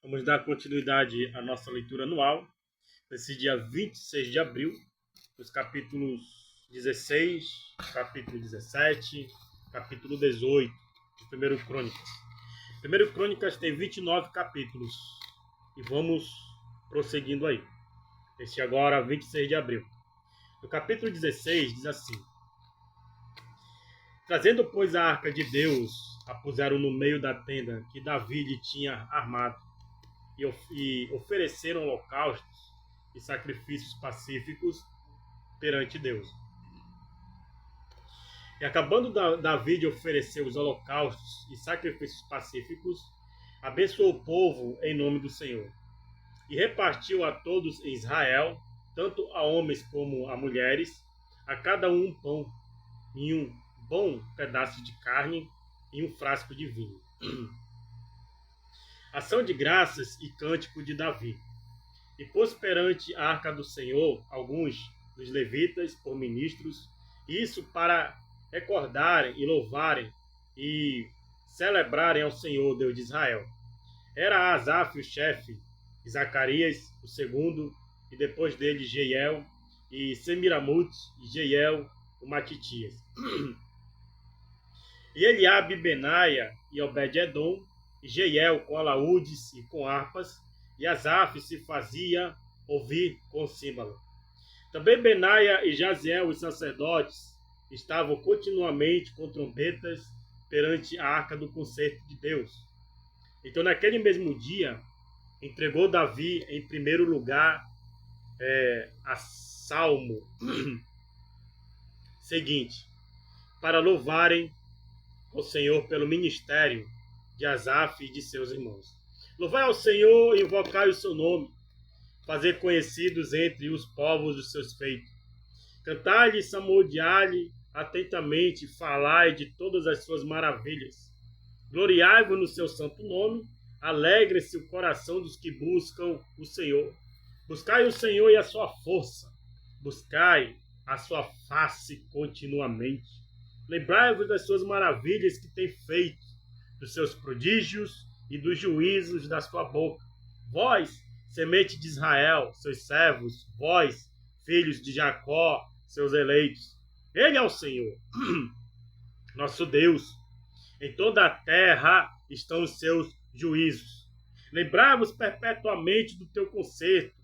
Vamos dar continuidade à nossa leitura anual, nesse dia 26 de abril, os capítulos 16, capítulo 17, capítulo 18 de 1 Crônicas. 1 Crônicas tem 29 capítulos e vamos prosseguindo aí. Este agora, 26 de abril. No capítulo 16 diz assim: Trazendo, pois, a arca de Deus, a puseram no meio da tenda que Davi lhe tinha armado, e ofereceram holocaustos e sacrifícios pacíficos perante Deus. E acabando Davi de oferecer os holocaustos e sacrifícios pacíficos, abençoou o povo em nome do Senhor, e repartiu a todos em Israel, tanto a homens como a mulheres, a cada um pão e um bom pedaço de carne e um frasco de vinho. Ação de graças e cântico de Davi. E pôs perante a arca do Senhor alguns dos levitas por ministros, isso para recordarem e louvarem e celebrarem ao Senhor, Deus de Israel. Era Asaf o chefe, e Zacarias o segundo, e depois dele Jeiel, e Semiramute, e Jeiel o Matitias. E Eliabe, Benaia e Obed-edom, e Jeiel com alaúdes e com harpas, e Asaf se fazia ouvir com símbolo. Também Benaia e Jaziel, os sacerdotes, estavam continuamente com trombetas perante a arca do concerto de Deus. Então, naquele mesmo dia, entregou Davi em primeiro lugar a salmo seguinte, para louvarem o Senhor pelo ministério de Asaf e de seus irmãos. Louvai ao Senhor e invocai o seu nome, fazer conhecidos entre os povos os seus feitos. Cantai-lhe e salmodiai-lhe atentamente, falai de todas as suas maravilhas. Gloriai-vos no seu santo nome, alegre-se o coração dos que buscam o Senhor. Buscai o Senhor e a sua força, buscai a sua face continuamente. Lembrai-vos das suas maravilhas que tem feito, dos seus prodígios e dos juízos da sua boca. Vós, semente de Israel, seus servos, vós, filhos de Jacó, seus eleitos. Ele é o Senhor, nosso Deus. Em toda a terra estão os seus juízos. Lembrai-vos perpetuamente do teu concerto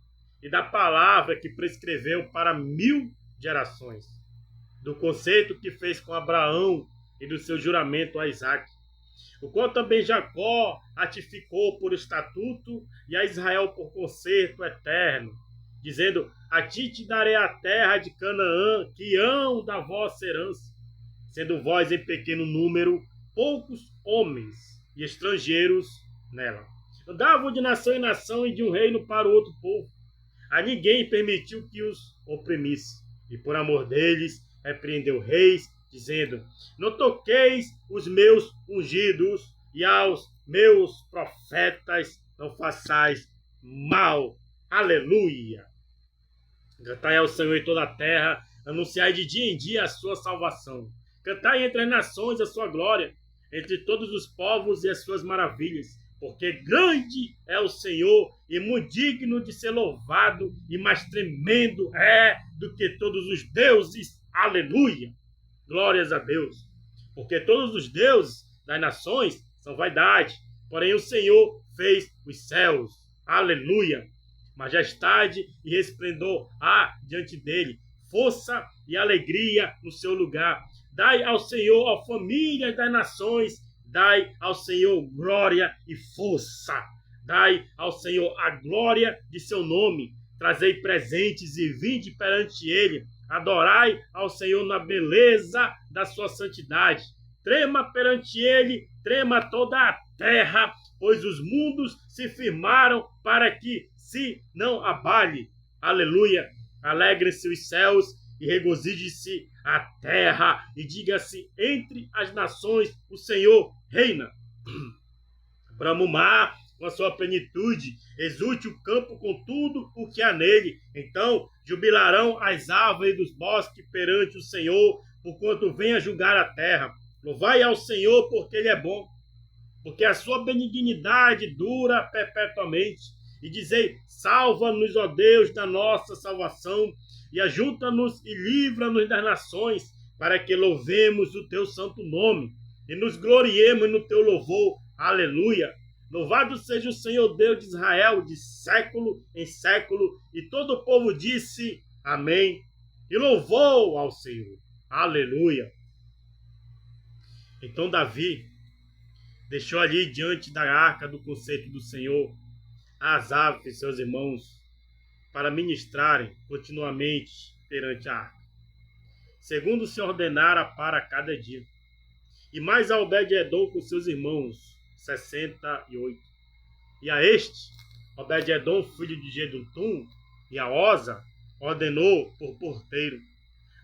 e da palavra que prescreveu para 1000 gerações, do concerto que fez com Abraão e do seu juramento a Isaque, o qual também Jacó ratificou por estatuto e a Israel por concerto eterno, dizendo: a ti te darei a terra de Canaã, que hão da vossa herança, sendo vós em pequeno número, poucos homens e estrangeiros nela. Andavam de nação em nação e de um reino para o outro povo. A ninguém permitiu que os oprimisse, e por amor deles repreendeu reis, dizendo: não toqueis os meus ungidos, e aos meus profetas não façais mal. Aleluia! Cantai ao Senhor em toda a terra, anunciai de dia em dia a sua salvação. Cantai entre as nações a sua glória, entre todos os povos e as suas maravilhas. Porque grande é o Senhor e muito digno de ser louvado, e mais tremendo é do que todos os deuses. Aleluia! Glórias a Deus! Porque todos os deuses das nações são vaidade, porém o Senhor fez os céus. Aleluia! Majestade e resplendor há diante dele, força e alegria no seu lugar. Dai ao Senhor, ó famílias das nações, dai ao Senhor glória e força. Dai ao Senhor a glória de seu nome. Trazei presentes e vinde perante ele. Adorai ao Senhor na beleza da sua santidade. Trema perante ele, trema toda a terra, pois os mundos se firmaram para que se não abale. Aleluia! Alegrem-se os céus e regozije-se a terra, e diga-se entre as nações: o Senhor reina. Brama o mar com a sua plenitude, exulte o campo com tudo o que há nele. Então jubilarão as árvores dos bosques perante o Senhor, porquanto venha julgar a terra. Louvai ao Senhor, porque ele é bom, porque a sua benignidade dura perpetuamente. E dizei: salva-nos, ó Deus, da nossa salvação, e ajunta-nos e livra-nos das nações, para que louvemos o teu santo nome e nos gloriemos no teu louvor. Aleluia! Louvado seja o Senhor Deus de Israel, de século em século. E todo o povo disse amém, e louvou ao Senhor. Aleluia! Então Davi deixou ali diante da arca do conceito do Senhor Asaf e seus irmãos para ministrarem continuamente perante a arca, segundo se ordenara para cada dia. E mais a Obed-edom com seus irmãos, 68. E a este, Obed-edom, filho de Jedutum, e a Osa, ordenou por porteiro.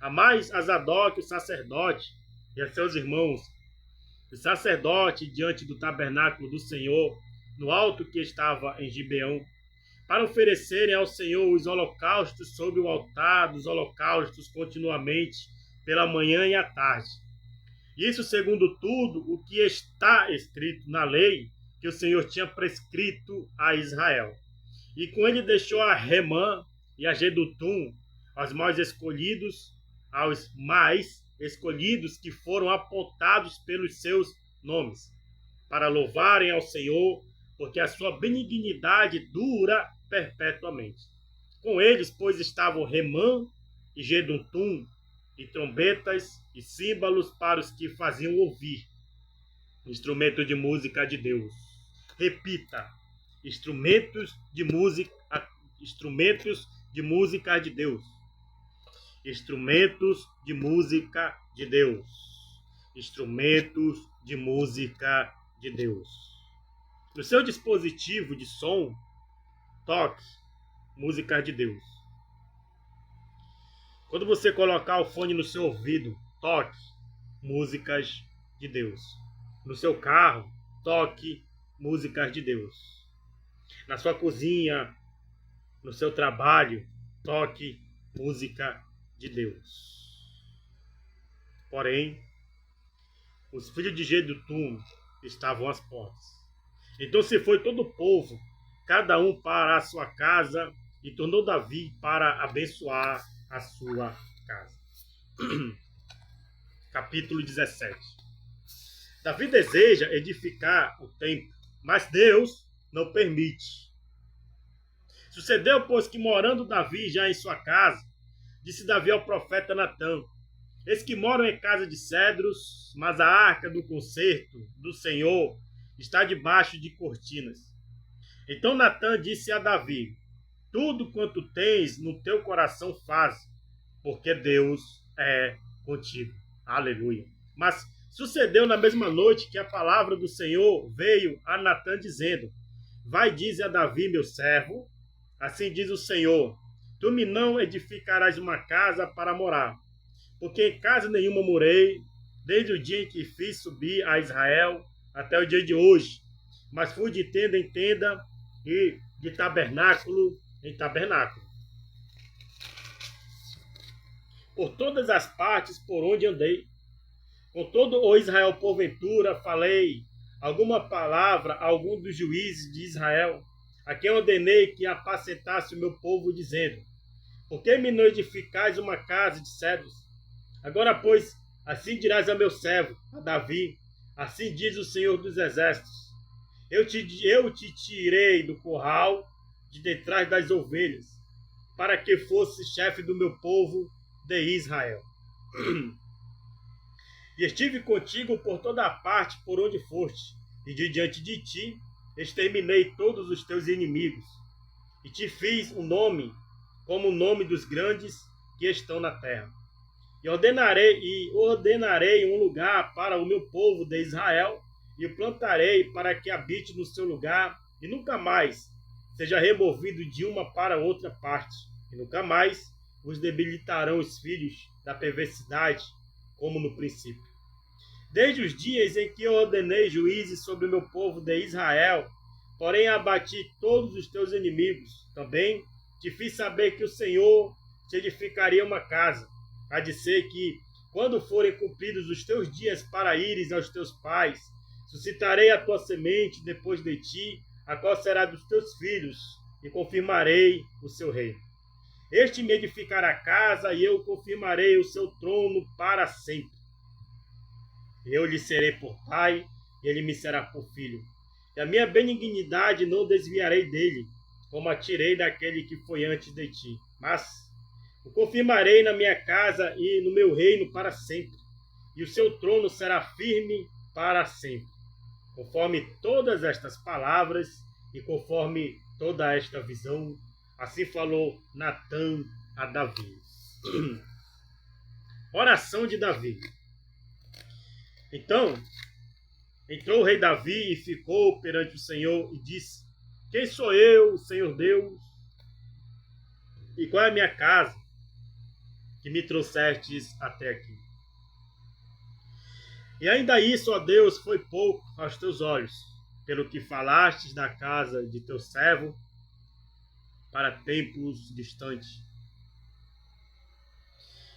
A mais a Zadok, o sacerdote, e a seus irmãos, o sacerdote diante do tabernáculo do Senhor, no alto que estava em Gibeão, para oferecerem ao Senhor os holocaustos sobre o altar dos holocaustos continuamente, pela manhã e à tarde. Isso segundo tudo o que está escrito na lei que o Senhor tinha prescrito a Israel. E com ele deixou a Remã e a Jedutum, aos mais escolhidos que foram apontados pelos seus nomes, para louvarem ao Senhor, porque a sua benignidade dura perpetuamente. Com eles, pois, estavam Remã e Jedutum, e trombetas e símbolos para os que faziam ouvir. Instrumento de música de Deus. Repita: instrumentos de música de Deus. Instrumentos de música de Deus. Instrumentos de música de Deus. No seu dispositivo de som, toque música de Deus. Quando você colocar o fone no seu ouvido, toque músicas de Deus. No seu carro, toque músicas de Deus. Na sua cozinha, no seu trabalho, toque música de Deus. Porém, os filhos de Jedutum estavam às portas. Então se foi todo o povo, cada um para a sua casa, e tornou Davi para abençoar a sua casa. Capítulo 17. Davi deseja edificar o templo, mas Deus não permite. Sucedeu, pois, que morando Davi já em sua casa, disse Davi ao profeta Natã: eis que moram em casa de cedros, mas a arca do concerto do Senhor está debaixo de cortinas. Então Natã disse a Davi: tudo quanto tens no teu coração faz, porque Deus é contigo. Aleluia. Mas sucedeu na mesma noite que a palavra do Senhor veio a Natã dizendo: vai, dize a Davi, meu servo, assim diz o Senhor, tu me não edificarás uma casa para morar, porque em casa nenhuma morei, desde o dia em que fiz subir a Israel até o dia de hoje, mas fui de tenda em tenda e de tabernáculo em tabernáculo, por todas as partes por onde andei. Com todo o Israel, porventura, falei alguma palavra a algum dos juízes de Israel, a quem ordenei que apacentasse o meu povo, dizendo: por que me não edificais uma casa de cedros? Agora, pois, assim dirás a meu servo, a Davi: assim diz o Senhor dos Exércitos: eu te tirei do curral de detrás das ovelhas, para que fosse chefe do meu povo de Israel. E estive contigo por toda a parte por onde foste, e de diante de ti exterminei todos os teus inimigos, e te fiz um nome como o nome dos grandes que estão na terra. E ordenarei um lugar para o meu povo de Israel, e o plantarei para que habite no seu lugar, e nunca mais seja removido de uma para outra parte, e nunca mais vos debilitarão os filhos da perversidade, como no princípio. Desde os dias em que eu ordenei juízes sobre o meu povo de Israel, porém abati todos os teus inimigos. Também te fiz saber que o Senhor te edificaria uma casa. Há de ser que, quando forem cumpridos os teus dias para ires aos teus pais, Suscitarei a tua semente depois de ti, a qual será dos teus filhos, e confirmarei o seu reino. Este me edificará casa, e eu confirmarei o seu trono para sempre. Eu lhe serei por pai, e ele me será por filho. E a minha benignidade não desviarei dele, como a tirei daquele que foi antes de ti. Mas o confirmarei na minha casa e no meu reino para sempre, e o seu trono será firme para sempre. Conforme todas estas palavras e conforme toda esta visão, assim falou Natã a Davi. Oração de Davi. Então, entrou o rei Davi e ficou perante o Senhor e disse: Quem sou eu, Senhor Deus? E qual é a minha casa que me trouxestes até aqui? E ainda isso, ó Deus, foi pouco aos teus olhos, pelo que falastes da casa de teu servo para tempos distantes.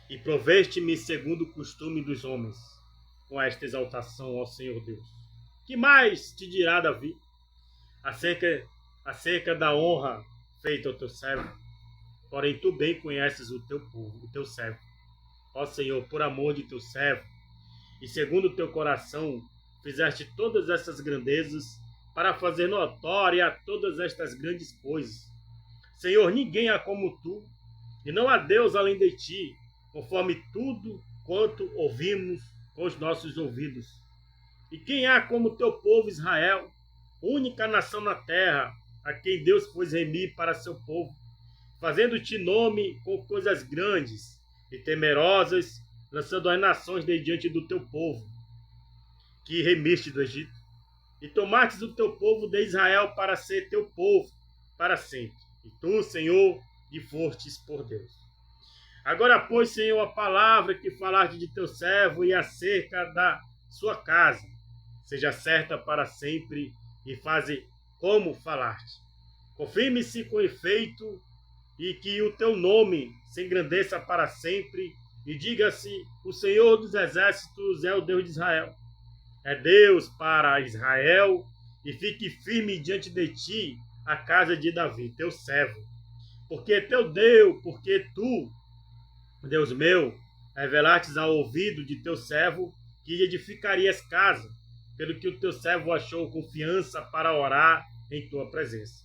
E proveste-me segundo o costume dos homens, com esta exaltação ao Senhor Deus. Que mais te dirá Davi acerca da honra feita ao teu servo? Porém, tu bem conheces o teu povo, o teu servo. Ó Senhor, por amor de teu servo, e segundo o teu coração, fizeste todas essas grandezas, para fazer notória todas estas grandes coisas. Senhor, ninguém há como tu, e não há Deus além de ti, conforme tudo quanto ouvimos com os nossos ouvidos. E quem há como teu povo Israel, única nação na terra, a quem Deus pôs remir para seu povo, fazendo-te nome com coisas grandes e temerosas, lançando as nações de diante do teu povo, que remiste do Egito, e tomastes o teu povo de Israel para ser teu povo para sempre. E tu, Senhor, lhe fostes por Deus. Agora, pois, Senhor, a palavra que falaste de teu servo e acerca da sua casa, seja certa para sempre e faze como falaste. Confirme-se com efeito e que o teu nome se engrandeça para sempre e diga-se: o Senhor dos exércitos é o Deus de Israel. É Deus para Israel, e fique firme diante de ti a casa de Davi, teu servo. Porque teu Deus, porque tu, Deus meu, revelastes ao ouvido de teu servo que edificarias casa, pelo que o teu servo achou confiança para orar em tua presença.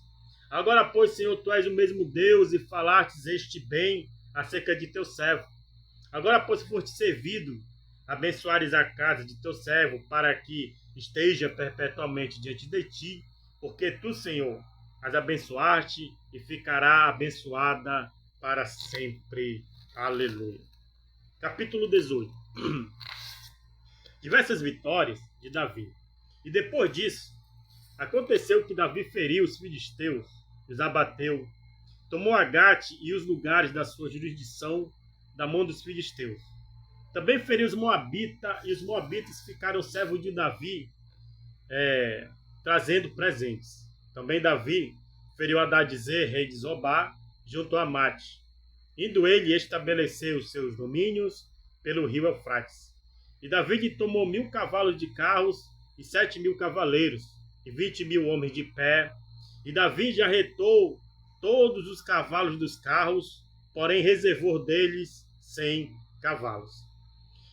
Agora, pois, Senhor, tu és o mesmo Deus e falastes este bem acerca de teu servo. Agora, pois, foste servido, abençoares a casa de teu servo, para que esteja perpetuamente diante de ti, porque tu, Senhor, as abençoaste e ficará abençoada para sempre. Aleluia. Capítulo 18. Diversas vitórias de Davi. E depois disso, aconteceu que Davi feriu os filisteus, os abateu, tomou Agate e os lugares da sua jurisdição da mão dos filisteus. Também feriu os moabitas, e os moabitas ficaram servos de Davi, trazendo presentes. Também Davi feriu Hadadezer, rei de Zobá, junto a Mate. Indo ele estabelecer os seus domínios pelo rio Eufrates. E Davi tomou 1000 cavalos de carros e 7.000 cavaleiros, e 20.000 homens de pé. E Davi já retou todos os cavalos dos carros, porém reservou deles 100 cavalos.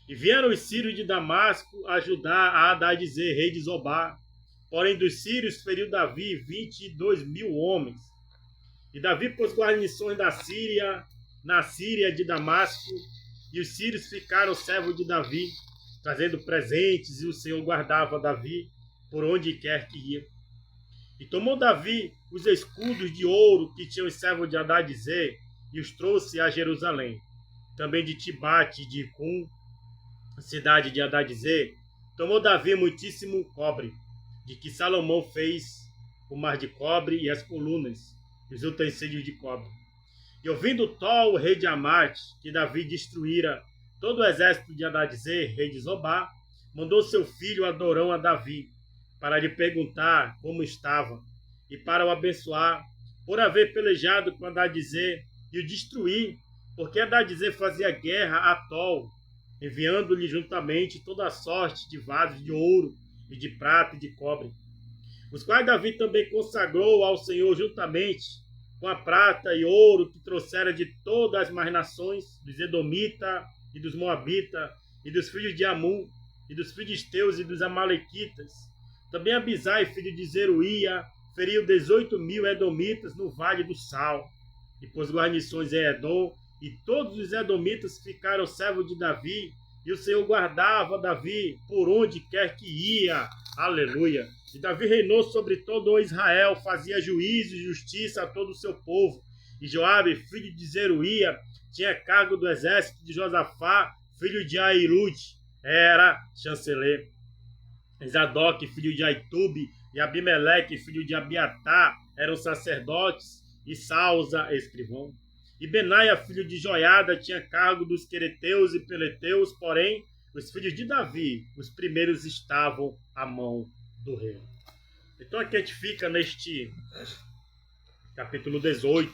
E vieram os sírios de Damasco ajudar a Hadadezer, rei de Zobá. Porém dos sírios feriu Davi 22.000 homens. E Davi pôs guarnições na Síria de Damasco, e os sírios ficaram servos de Davi, trazendo presentes, e o Senhor guardava Davi por onde quer que ia. E tomou Davi os escudos de ouro que tinham os servos de Hadadezer, e os trouxe a Jerusalém. Também de Tibate e de Icum, cidade de Hadadezer, tomou Davi muitíssimo cobre, de que Salomão fez o mar de cobre e as colunas, e os utensílios de cobre. E ouvindo Tol, rei de Amate, que Davi destruíra todo o exército de Hadadezer, rei de Zobá, mandou seu filho Adorão a Davi, para lhe perguntar como estava, e para o abençoar, por haver pelejado com Hadadezer e o destruir, porque Hadadezer fazia guerra a Tol, enviando-lhe juntamente toda a sorte de vasos de ouro e de prata e de cobre, os quais Davi também consagrou ao Senhor juntamente com a prata e ouro que trouxera de todas as mais nações, dos Edomitas e dos Moabitas, e dos filhos de Amon, e dos filisteus e dos amalequitas. Também Abisai, filho de Zeruía, feriu 18.000 edomitas no vale do Sal, e pôs guarnições em Edom, e todos os edomitas ficaram servos de Davi, e o Senhor guardava Davi por onde quer que ia. Aleluia! E Davi reinou sobre todo o Israel, fazia juízo e justiça a todo o seu povo. E Joabe, filho de Zeruía, tinha cargo do exército de Josafá, filho de Ahilude, era chanceler. Zadok, filho de Aitube, e Abimeleque, filho de Abiatar, eram sacerdotes, e Salza, escrivão. E Benaia, filho de Joiada, tinha cargo dos quereteus e peleteus, porém, os filhos de Davi, os primeiros estavam à mão do rei. Então aqui a gente fica neste capítulo 18,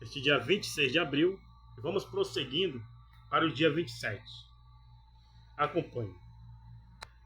este dia 26 de abril, e vamos prosseguindo para o dia 27. Acompanhe.